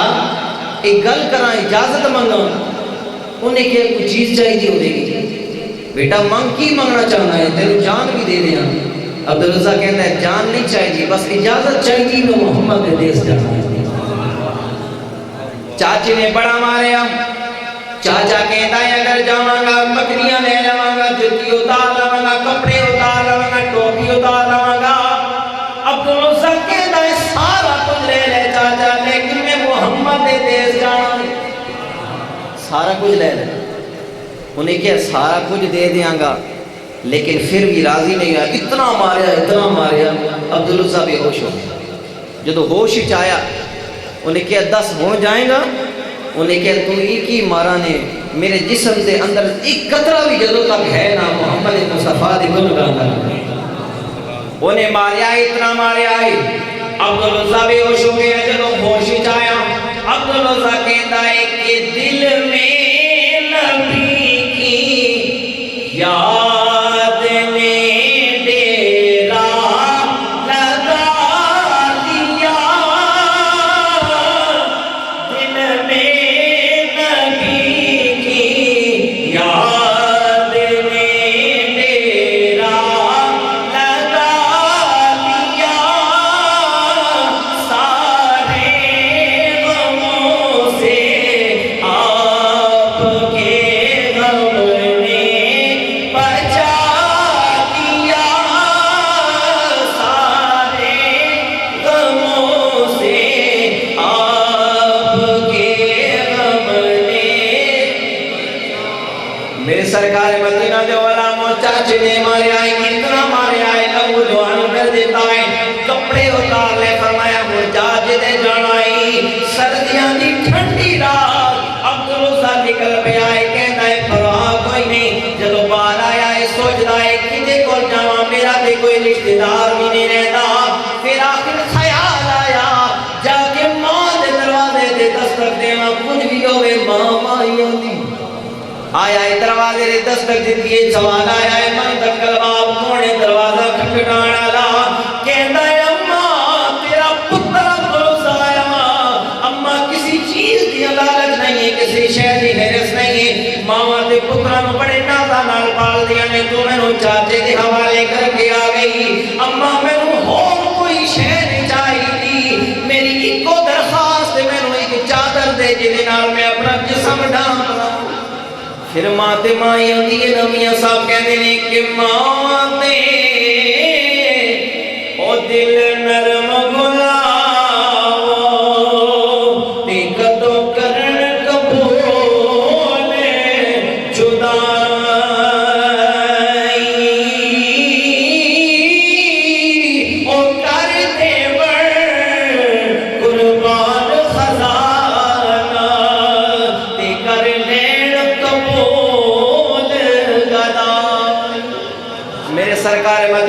ایک گل کراں اجازت منگا انہیں کہ کوئی چیز چاہیے ہو گی بیٹا منگ کی منگنا چاہنا ہے تیرے جان بھی دے دیا عبدالرزا کہتا ہے جان نہیں چاہیے بس اجازت چاہیے میں محمد کے دیس جانا ہے چاچے نے بڑا ماریا چاچا کہتا ہے اگر جاواں گا بکریاں لے جاواں گا جُتی اتار لواں گا کپڑے اتار لواں گا ٹوپی اتار لواں گا عبدالرزا کہتا ہے سارا کچھ لے لے چاچا لیکن میں محمد کے دیس جانا ہے سارا کچھ لے لے انہیں کیا سارا کچھ دے دیاں گا لیکن پھر بھی راضی نہیں آیا اتنا ماریا عبدالعزا بے ہوش ہو گیا جدو ہوش ہی آیا انہیں کیا 10 ہو جائیں گا انہیں کیا تو ایک ہی مارا نے میرے جسم دے اندر ایک قطرہ بھی جدو تک ہے نا محمد مصطفیٰ دے گل گانا انہیں ماریا اتنا ماریا عبدالعزا بے ہوش ہو گیا جدو ہوش ہی آیا عبدالعزا کہتا ہے کہ دل میں نبی کی یاد نے ڈیرا لگا دیا دل میں نبی کی یاد نے ڈیرا لگا دیا سارے غموں سے آپ کے غم نے بچا دیا سارے غموں سے آپ کے غم نے میرے سرکار مدینہ دے علامہ چاچے نے مارے آئے کتنا مارے آئے لہو لوہان کر دیتا ہے کپڑے اتار لے فرمایا مجاج دے جانائی سردیاں دی ٹھنڈی رات عبدالعزا نکل پہ آئے کہتا ہے پرواہ کوئی نہیں جدو بار آیا ہے سوچتا ہے کدے کو جاواں میرا تے کوئی رشتہ دار بھی نہیں رہتا پھر آخر خیال آیا جا کے ماں دے دروازے دے دستک دیواں کچھ بھی ہوئے ماں مائی ہوتی آیا ہے دروازے دے دستک دیتی ہے سوال آیا ہے من دکل باپ کونے دروازہ کھٹکھٹانا لا کہتا ہے اماں تیرا پتر عبدالعزا آیا اماں کسی چیز دی لالچ نہیں ہے کسی شے دی حرص نہیں ہے ماں تے پتراں نو بڑے نازاں نال پال دیا نے تو مینوں چاچے دے حوالے کر کے آ گئی اماں مینوں ہور کوئی شے نہیں چاہیے میری ایک درخواست مینوں ایک چادر دے جے نال میں اپنا جسم ڈھانپ لاں پھر ماں تے مائی آندی ہے نمیاں صاحب کہندے نے کہ ماں تے او دل نرم گلاو تے کدو کرن قبول جدائی او کر دے ور قربان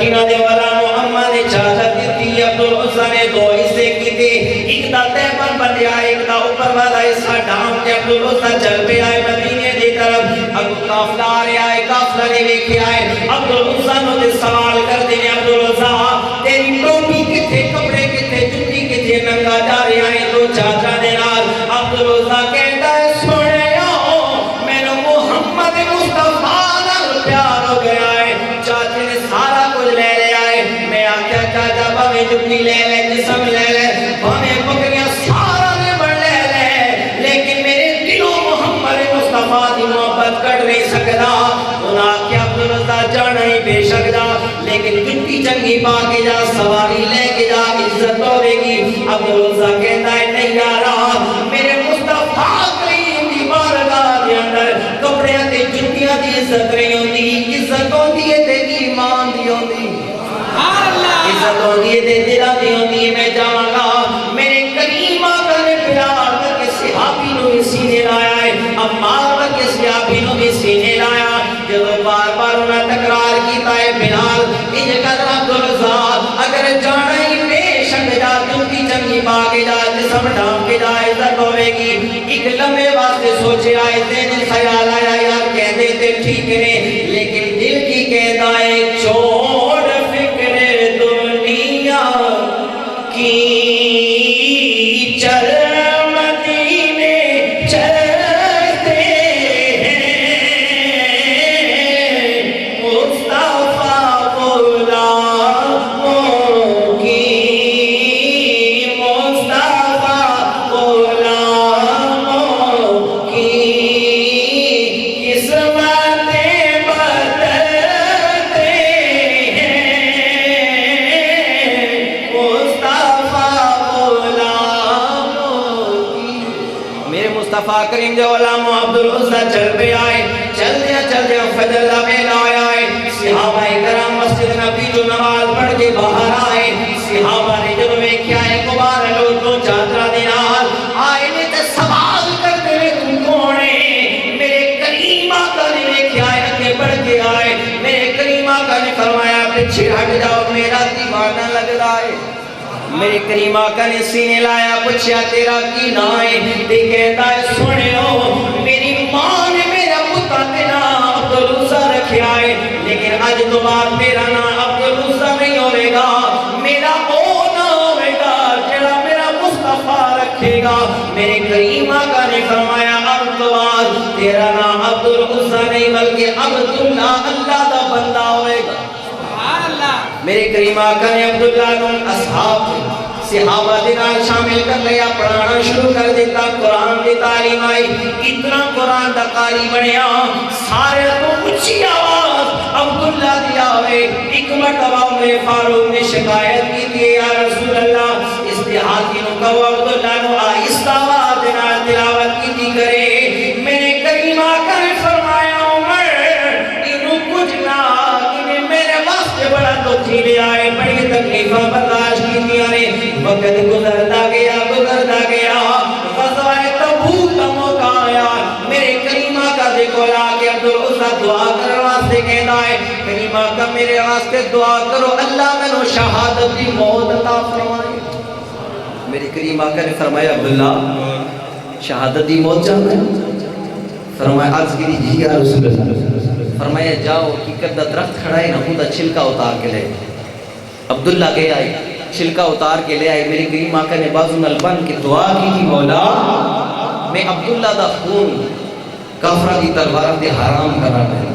مدینہ دے والا محمد نے اجازت دیتی عبدالعزا نے دو حصے کیتے ایک دا تیمن بندیا ایک دا اوپر والا حصہ ڈھانپ کے عبدالعزا چل پہ آئے مدینے دی طرف اب قافلہ آ رہے آئے قافلہ نے ویکھے آئے عبدالعزا نو دے سوال کر دینے عبدالعزا تیری ٹوپی کتھے کپڑے کتھے جتی کتھے ننگا جا رہے آئے دو چاچا دے نال عبدالعزا کہتا ہے سونے میں نے محمد مصطفیٰ نال پیار ہو گیا ہے چاچے نے سارا کچھ لے لے آئے میں آکھیا چاچا بھاویں جتی لے لے جسم لے لے بھاویں بکریاں سارا نے بڑھ لے لے لیکن میرے دلوں محمد مصطفیٰ دی محبت کٹ نہیں سکتا انہاں آکھیا عبدالعزا جانا ہی بے شک جا لیکن جتی چنگی پا کے جا سواری لے کے جا عزت ہوے گی عبدالعزا کہتا ہے نہیں یارا میرے مصطفیٰ کریم دی بارگاہ دے اندر کپڑیاں تے جتیاں دی عزت نہیں ہوندی عزت ہوندی ہے تے ایمان دی ہوندی عزت ہوندی ہے تے دل دی ہوندی میں جاواں گا میرے کریم آقا نے پیار کر کے صحابی نو بھی سینے لایا ہے عمار کر کے صحابی نو بھی سینے لایا جب بار بار انہاں تکرار کیتا ہے بلال انج کر عبدالعزا اگر جانا ہی بے شک جا جتی چنگی پا کے جا جسم ڈھانپ کے جا عزت ہوے گی ایک لمحے واسطے سوچے آئے دن خیال آیا یار کہہ دیتے ٹھیک نے لیکن دل کی کہتا ہے چھوڑ فکر دنیا کی چل مدینے چلتے ہیں مصطفیٰ غلاموں کی مصطفیٰ غلاموں کی قسمتیں بدلتے ہیں مصطفیٰ غلاموں کی میرے مصطفیٰ کریم دے غلاموں عبدالعزا چل پہ آئے چل دیا فجر دا ویلا آئے صحابہ کرام مسجد نبی جو نماز پڑھ کے باہر آئے صحابہ نے جب ویکھیا ہے غبار لوگ تو چادرہ دے نال آئے نے تے سوال کرتے ہوئے تم کون ہے میرے کریم آقا نے ویکھیا ہے اگے بڑھ کے آئے میرے کریم آقا نے فرمایا پیچھے ہٹ جاؤ میرا دیوانہ لگ رہا ہے میرے کریم آقا نے سینے لایا پوچھا تیرا کی نا ہے تے کہتا ہے سنو میری ماں نے میرا پتا تے نام عبدالعزا رکھیا ہے لیکن اج تو بعد میرا نام عبدالعزا نہیں ہوئے گا میرا او نام ہوئے گا جڑا میرا مصطفیٰ رکھے گا میرے کریم آقا نے فرمایا اب تو بعد تیرا نام عبدالعزا نہیں بلکہ عبداللہ اللہ دا بندہ ہوئے گا میرے کریم آقا نے عبداللہ کو اصحاب صحابہ دنال شامل کر لیا پڑھانا شروع کر دیتا قرآن دی تعلیم آئی اتنا قرآن دا قاری بنیا سارے تو اچھی آواز عبداللہ دیا ہوئے ایک مرتبہ عمر فاروق نے شکایت کی تھی یا رسول اللہ استحاقی نو کہو عبداللہ نو آہستہ آواز دنال تلاوت کی تھی کرے میرے کریم آقا نے فرمایا عمر انہوں کچھ نہ میرے واسطے بڑا دکھی لے آئے بڑی تکلیفہ برداشت کی تھی وقت گزرتا گیا غزوہ تبوک کا موقع آیا میرے کریم آقا دیکھو لا کہ عبدالعزا دعا کرنے واسطے کہنا ہے کریم آقا میرے واسطے دعا کرو اللہ میں نو شہادت دی موت عطا فرمائے میرے کریم آقا نے فرمایا عبداللہ شہادت دی موت چاہتا ہے فرمایا عرض کی جی یا رسول اللہ فرمایا جاؤ حقیقت دا درخت کھڑا ہے نہ خود چھلکا اتار کے لے عبداللہ گئے آئے چھلکا اتار کے لے آئے میرے کریم آقا نے بازو نلبن کی دعا کی تھی مولا میں عبداللہ دا خون کافرہ دی تلوار دے حرام کرنا ہے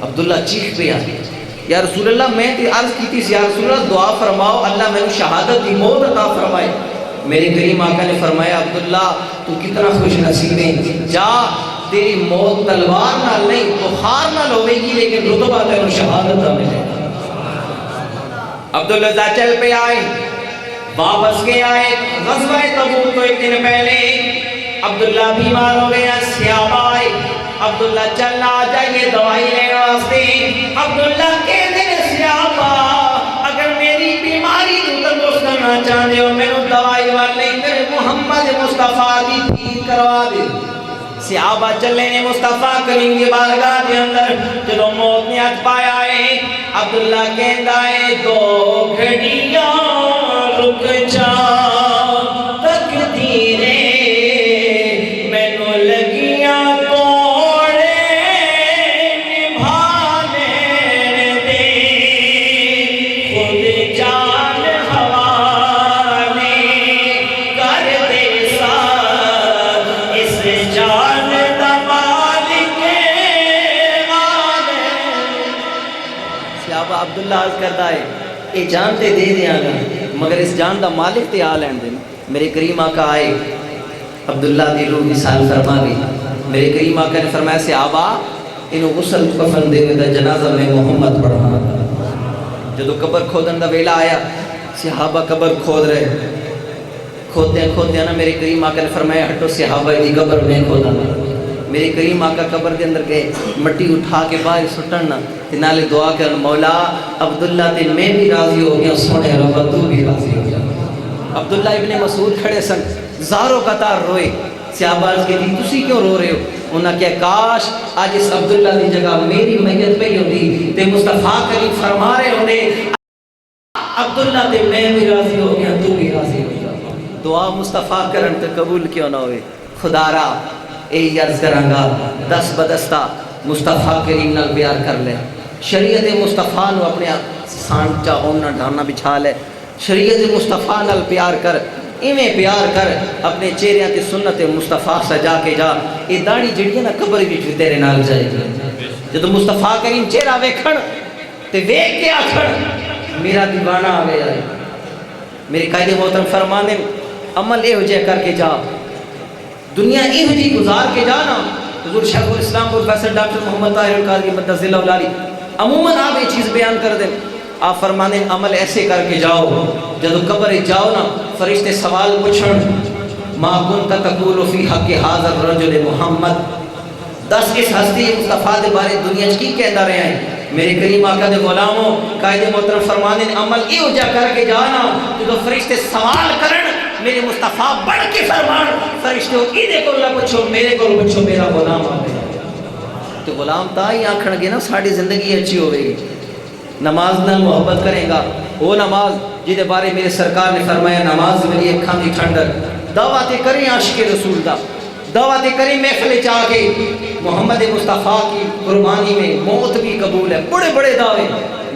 عبداللہ چیخ پہ آئے یا رسول اللہ میں تی عرض کی تھی یا رسول اللہ دعا فرماؤ اللہ میں شہادت دی موت عطا فرمائے میرے کریم آقا نے فرمایا عبداللہ تو کتنا خوش نصیب ہے جا تیری موت تلوار نہ نہیں بخار نہ ہوئے گی لیکن رتبہ تیرے شہادت نہ ملے عبداللہ چل پہ آئے واپس کے آئے غزوہ تبوک کو ایک دن پہلے عبداللہ بیمار ہو گیا سیاب آئے عبداللہ چلنا آ جائیے دوائی لینے واسطے عبداللہ کے دن سیاب اگر میری بیماری تو تندرست کرنا چاہتے ہو میں نے دوائی والے میرے محمد مصطفیٰ کی تیر کروا دے صحابہ چلے نے مصطفیٰ کریم کی بارگاہ کے اندر جدو موت نے ہاتھ پایا ہے عبداللہ کہندا ہے 2 گھڑیاں رک جا تقدیریں مینوں لگیاں توڑے نبھانے دے خود جان حوالے کر دے ساتھ اس جان دا مالک عالم صحابہ عبداللہ عرض کرتا ہے یہ جان تے دے دیا گا مگر اس جان دا مالک تے آ لین دے میرے کریم آقا آئے عبداللہ دی روح وصال فرما گئی میرے کریم آقا نے فرمایا صحابہ انہوں غسل کفن دے دا جنازہ میں محمد پڑھا جدو قبر کھودن دا ویلا آیا صحابہ قبر کھود رہے کھودتے نا میرے کریم آقا نے فرمایا ہٹو صحابہ دی قبر میں کھودا میرے کریم آقا قبر کے اندر گئے مٹی اٹھا کے باہر سٹنا تے نالے دعا کر مولا عبداللہ تے میں بھی راضی ہو گیا سونے رب تو بھی راضی ہو گیا عبداللہ ابن مسعود کھڑے سن زاروں قطار روئے صحابہ عرض کی تھی تسی کیوں رو رہے ہو انہاں کہا کاش آج اس عبداللہ دی جگہ میری میت پہ ہوتی تے مصطفیٰ کریم فرما رہے ہوندے عبداللہ تے میں بھی راضی ہو گیا تو بھی راضی ہو گیا دعا مصطفیٰ کرن تے قبول کیوں نہ ہوئے خدا را اے عرض کرانگا دس بدستہ مصطفیٰ کریم نال پیار کر لے شریعت مصطفیٰ نو اپنے سانچا ہونا ڈھانا بچھا لے شریعت مصطفیٰ نال پیار کر ایویں پیار کر اپنے چہرے تے سنت مصطفیٰ سجا کے جا یہ داڑھی جڑی ہے نا قبر وچ بھی تیرے نال جائے گی جدو مصطفیٰ کریم چہرہ ویکھن تے ویکھ کے آکھن میرا دیوانہ آ گیا ہے میرے قائد محترم فرمانے عمل اے ہو جائے کر کے جا دنیا اے ہو جی گزار کے جانا حضور شیخ الاسلام پروفیسر ڈاکٹر محمد طاہر القادری مدثر اللہ العالی عموماً آپ یہ چیز بیان کر دیں آپ فرمانے عمل ایسے کر کے جاؤ جدو قبر جاؤ نا فرشتے سوال پوچھن ما کنت تقول فی حق حاضر رجل محمد دس اس ہستی مصطفیٰ دے بارے دنیا کی کہتا رہے ہیں میرے کریم آقا دے غلاموں قائد محترم فرمانے عمل یہ ہو جا کر کے جانا جدو فرشتے سوال کرن میرے مصطفیٰ بڑھ کے فرمان فرشتے ہو ایدے کو اللہ پوچھو میرے کو پوچھو میرا غلام آ گیا تو غلام تا ہی آنکھن گے نا ساڑھی زندگی اچھی ہوئے گی نماز نال محبت کریں گا وہ نماز جیدے بارے میرے سرکار نے فرمایا نماز میری اکھاں دی ٹھنڈر دعواتیں کریں عاشق رسول دا دعواتیں کریں محفل چاہ کے محمد مصطفیٰ کی قربانی میں موت بھی قبول ہے بڑے بڑے دعوے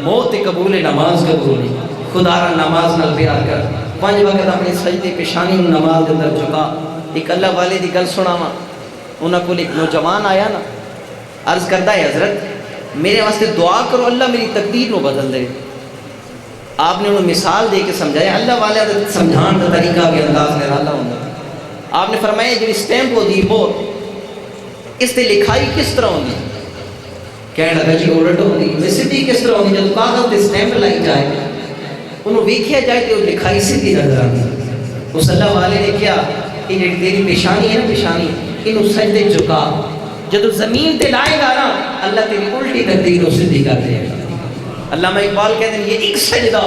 موت قبول ہے نماز قبول ہے خدا را نماز نال پیار کر 5 وقت اپنے سجدے پیشانی نماز اندر جھکا ایک اللہ والے دی گل سنا وا انہاں کو ایک نوجوان آیا نا عرض کرتا ہے حضرت میرے واسطے دعا کرو اللہ میری تقدیر کو بدل دے آپ نے انہوں مثال دے کے سمجھایا اللہ والے سمجھان کا طریقہ بھی انداز نرالا ہوتا آپ نے فرمایا جو اسٹیمپ ہوتی بہت اس تے لکھائی کس طرح ہوتی کہنے لگا جی الٹ ہوتی میں سیدھی کس طرح ہوتی جب کاغذ تے اسٹیمپ لائی جائے انہوں ویکھیا جائے تو لکھائی سیدھی نظر آتی اس اللہ والے نے کیا یہ تیری پیشانی ہے نا پیشانی انہوں سجدے چکا جب زمین تے لائے گا نا اللہ تیری الٹی تقدیر و سیدھی کر دے گا علامہ اقبال کہتے ہیں یہ ایک سجدہ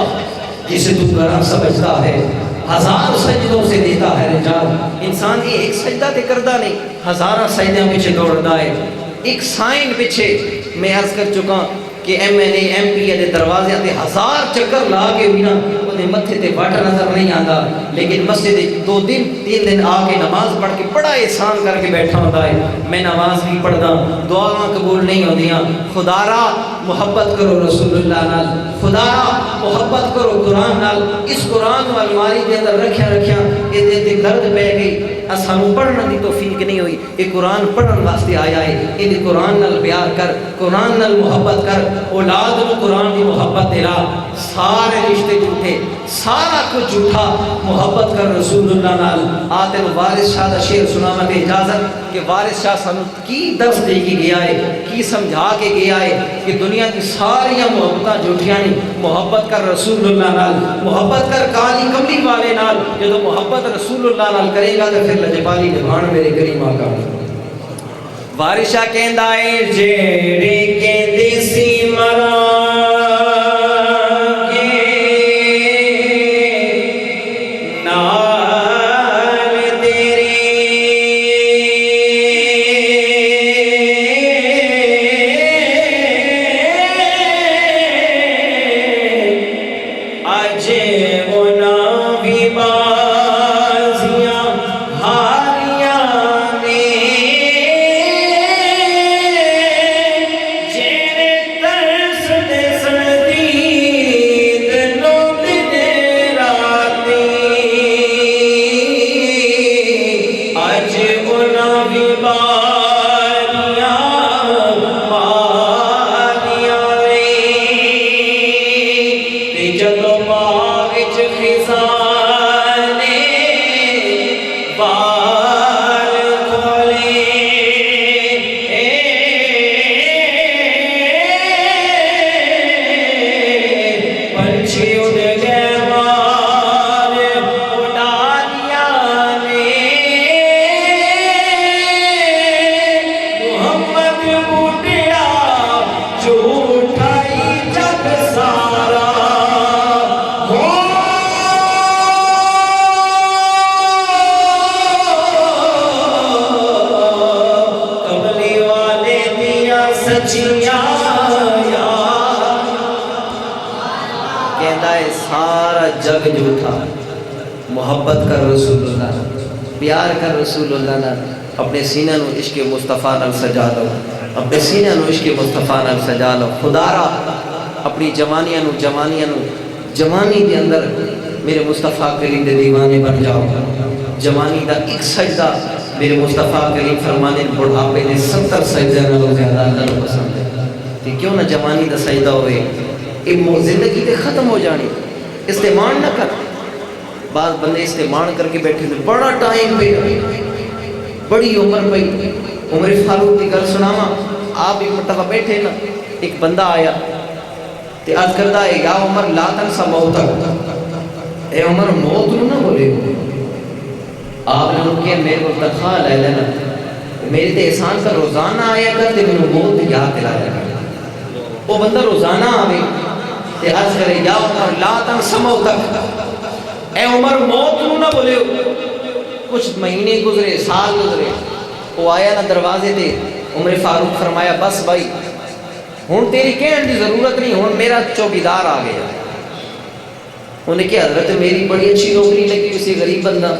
جسے تو گرم سمجھتا ہے 1000 سجدوں سے دیتا ہے رجال انسان یہ ایک سجدہ تے کردہ نہیں 1000 سجدوں پیچھے دوڑتا ہے ایک سائن پیچھے میں عرض کر چکا کہ M N A M P دے دروازے تے 1000 چکر لا کے بھی نا انہیں متھے تے واٹ نظر نہیں آتا لیکن مسجد 2 دن 3 دن آ کے نماز پڑھ کے بڑا احسان کر کے بیٹھا ہوتا ہے میں نماز بھی پڑھتا دعا قبول نہیں ہوندیاں خدا را محبت کرو رسول اللہ نال خدا را محبت کرو قرآن نال اس قرآن و الماری کے اندر رکھیا یہ دے درد پہ گئی اسانو پڑھنا دی توفیق نہیں ہوئی یہ قرآن پڑھن واسطے آیا ہے یہ قرآن نال پیار کر قرآن نال محبت کر اولاد کو قرآن کی محبت دے رہا سارے رشتے جھوٹے سارا کچھ جھوٹا محبت کر رسول اللہ نال آتے وارث شاہ دا شعر سنانا میں اجازت کہ وارث شاہ سانو کی درس دے کے گیا ہے کی سمجھا کے گیا ہے کہ دنیا کی ساری محبتاں جھوٹیاں نہیں محبت کر رسول اللہ نال محبت کر کالی کملی والے نال جدو محبت رسول اللہ نال کرے گا تو پھر لجپالی نبھان میرے کریم آقا وارث شاہ کہندا ہے جیڑے کہندے سی مرا پال کھولے پنچھی اڑ گئے مار اڑانیاں نے محمد بوٹیا جھوٹائی جگ سارا کملی والے دیا سچیاں کہتا ہے سارا جگ جھوٹا محبت کر رسول اللہ پیار کر رسول اللہ نہ اپنے سینہ نو عشق مصطفیٰ نال سجا لو اپنے سینہ نو عشق مصطفیٰ نال سجا لو خدا را اپنی جوانیاں نو جوانی دے اندر میرے مصطفیٰ کریم دے دیوانے بن جاؤ جوانی دا ایک سجدہ میرے مصطفیٰ کریم فرمانے بڑھاپے نے 70 سجدہ نالوں زیادہ اللہ کو پسند ہے کہ کیوں نہ جوانی دا سجدہ ہوئے زندگی تے ختم ہو جانی استعمال نہ کر بعض بندے استعمال کر کے بیٹھے تھے بڑا ٹائم پہ بڑی عمر پہ عمر فاروق کی گل سناما آپ ایک مرتبہ بیٹھے نا ایک بندہ آیا تے عرض کرتا ہے یا عمر لا تنسا موتک اے عمر موت نو نہ بولے آپ نے رکھے میرے کو تنخواہ لے لینا میرے تے احسان کا روزانہ آیا کرتے میں موت یاد دلایا کر وہ بندہ روزانہ آوے تے عرض کرے یا عمر لا تنسا موتک اے عمر موت نو نہ بولے کچھ مہینے گزرے سال گزرے وہ آیا نا دروازے تے عمر فاروق فرمایا بس بھائی ہون تیری کہن دی ضرورت نہیں ہون میرا چوکیدار آ گیا انہیں کہ حضرت میری بڑی اچھی نوکری لگی اسی غریب بندہ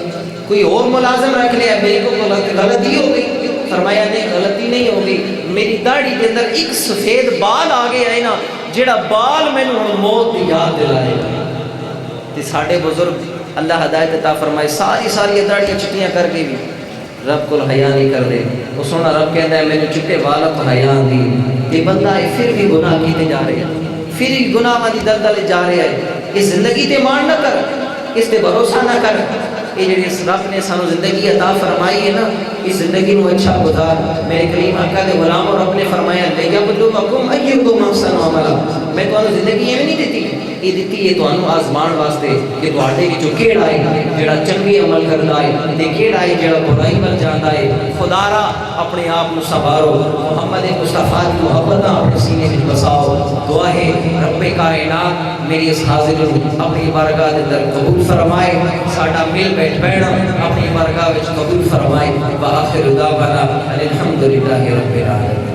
کوئی اور ملازم رکھ لیا میری کو غلطی ہو گئی فرمایا نہیں غلطی نہیں ہوگی میری داڑھی کے اندر ایک سفید بال آ گیا ہے نا جڑا بال میں نے موت یاد دلائے تے ساڑھے بزرگ اللہ ہدایت عطا فرمائے ساری داڑیاں چٹیاں کر کے بھی رب کو حیا نہیں کر دے وہ سونا رب کہتا ہے میں نے چٹے والا کو حیا دی یہ بندہ ہے پھر بھی گناہ کیتے جا رہے ہیں پھر بھی گناہ والی دلدل جا رہے ہیں اس زندگی تے مان نہ کر اس تے بھروسہ نہ کر یہ جڑی اس رب نے سانو زندگی عطا فرمائی ہے نا اس زندگی نو اچھا گزار میرے کریم آقا دے غلام اور رب نے فرمایا لیبلوکم ایکم احسن عملا میں تو زندگی ایویں نہیں دیتی یہ دیتی ہے تو آزمان واسطے کہ تواڈے وچوں کیڑا ہے جڑا چنگی عمل کردا ہے تے کیڑا ہے جڑا برائی ول جاندا ہے خدا را اپنے آپ نو سنوارو محمد مصطفیٰ کی محبت اپنے سینے وچ بساؤ دعا ہے رب کائنات میری اس حاضر اپنی بارگاہ دے اندر قبول فرمائے ساڈا مل بیٹھ بیٹھنا اپنی بارگاہ وچ قبول فرمائے وآخر دعوانا الحمدللہ رب العالمین